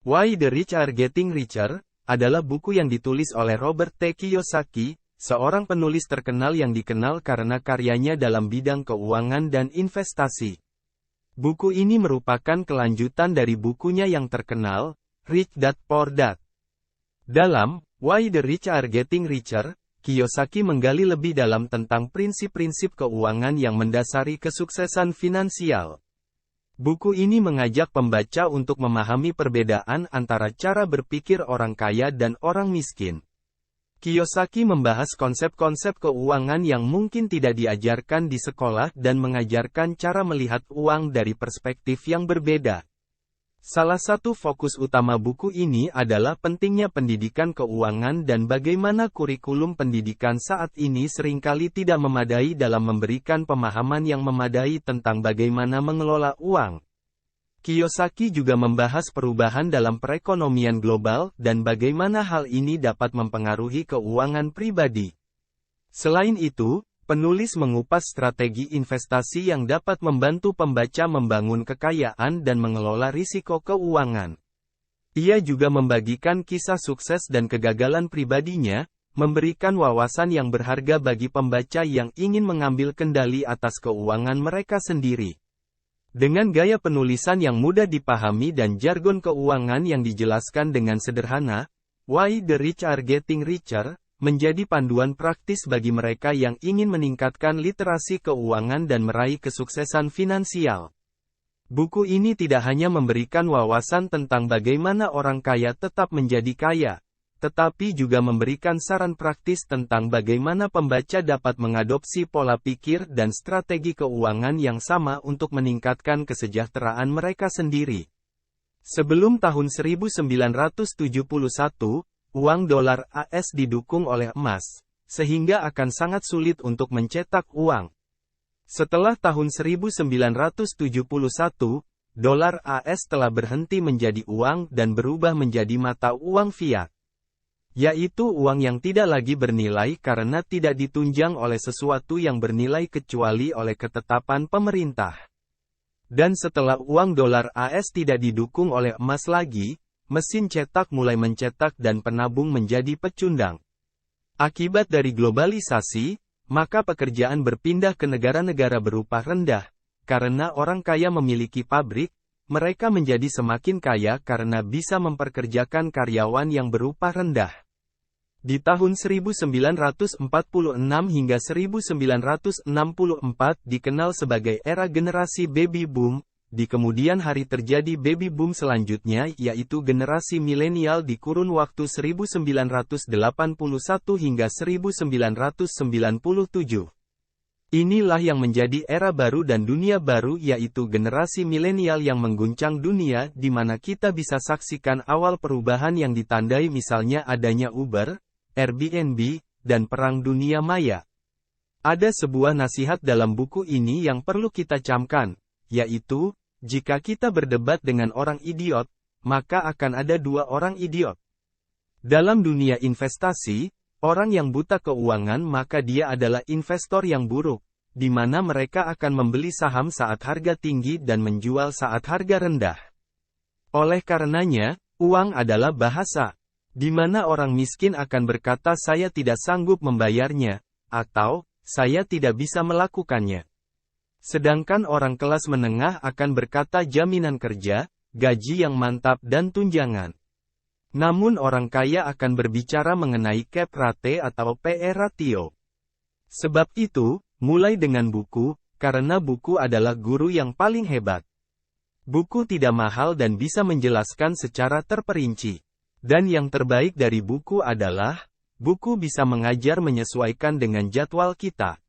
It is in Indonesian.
Why the Rich Are Getting Richer, adalah buku yang ditulis oleh Robert T. Kiyosaki, seorang penulis terkenal yang dikenal karena karyanya dalam bidang keuangan dan investasi. Buku ini merupakan kelanjutan dari bukunya yang terkenal, Rich Dad Poor Dad. Dalam Why the Rich Are Getting Richer, Kiyosaki menggali lebih dalam tentang prinsip-prinsip keuangan yang mendasari kesuksesan finansial. Buku ini mengajak pembaca untuk memahami perbedaan antara cara berpikir orang kaya dan orang miskin. Kiyosaki membahas konsep-konsep keuangan yang mungkin tidak diajarkan di sekolah dan mengajarkan cara melihat uang dari perspektif yang berbeda. Salah satu fokus utama buku ini adalah pentingnya pendidikan keuangan dan bagaimana kurikulum pendidikan saat ini seringkali tidak memadai dalam memberikan pemahaman yang memadai tentang bagaimana mengelola uang. Kiyosaki juga membahas perubahan dalam perekonomian global dan bagaimana hal ini dapat mempengaruhi keuangan pribadi. Selain itu, penulis mengupas strategi investasi yang dapat membantu pembaca membangun kekayaan dan mengelola risiko keuangan. Ia juga membagikan kisah sukses dan kegagalan pribadinya, memberikan wawasan yang berharga bagi pembaca yang ingin mengambil kendali atas keuangan mereka sendiri. Dengan gaya penulisan yang mudah dipahami dan jargon keuangan yang dijelaskan dengan sederhana, Why the Rich Are Getting Richer menjadi panduan praktis bagi mereka yang ingin meningkatkan literasi keuangan dan meraih kesuksesan finansial. Buku ini tidak hanya memberikan wawasan tentang bagaimana orang kaya tetap menjadi kaya, tetapi juga memberikan saran praktis tentang bagaimana pembaca dapat mengadopsi pola pikir dan strategi keuangan yang sama untuk meningkatkan kesejahteraan mereka sendiri. Sebelum tahun 1971, uang dolar AS didukung oleh emas, sehingga akan sangat sulit untuk mencetak uang. Setelah tahun 1971, dolar AS telah berhenti menjadi uang dan berubah menjadi mata uang fiat, yaitu uang yang tidak lagi bernilai karena tidak ditunjang oleh sesuatu yang bernilai kecuali oleh ketetapan pemerintah. Dan setelah uang dolar AS tidak didukung oleh emas lagi, mesin cetak mulai mencetak dan penabung menjadi pecundang. Akibat dari globalisasi, maka pekerjaan berpindah ke negara-negara berupa rendah. Karena orang kaya memiliki pabrik, mereka menjadi semakin kaya karena bisa memperkerjakan karyawan yang berupa rendah. Di tahun 1946 hingga 1964 dikenal sebagai era generasi baby boom. Di kemudian hari terjadi baby boom selanjutnya yaitu generasi milenial di kurun waktu 1981 hingga 1997. Inilah yang menjadi era baru dan dunia baru yaitu generasi milenial yang mengguncang dunia di mana kita bisa saksikan awal perubahan yang ditandai misalnya adanya Uber, Airbnb, dan Perang Dunia Maya. Ada sebuah nasihat dalam buku ini yang perlu kita camkan, yaitu, jika kita berdebat dengan orang idiot, maka akan ada dua orang idiot. Dalam dunia investasi, orang yang buta keuangan maka dia adalah investor yang buruk, di mana mereka akan membeli saham saat harga tinggi dan menjual saat harga rendah. Oleh karenanya, uang adalah bahasa, di mana orang miskin akan berkata saya tidak sanggup membayarnya, atau, saya tidak bisa melakukannya. Sedangkan orang kelas menengah akan berkata jaminan kerja, gaji yang mantap dan tunjangan. Namun orang kaya akan berbicara mengenai cap rate atau PE ratio. Sebab itu, mulai dengan buku, karena buku adalah guru yang paling hebat. Buku tidak mahal dan bisa menjelaskan secara terperinci. Dan yang terbaik dari buku adalah, buku bisa mengajar menyesuaikan dengan jadwal kita.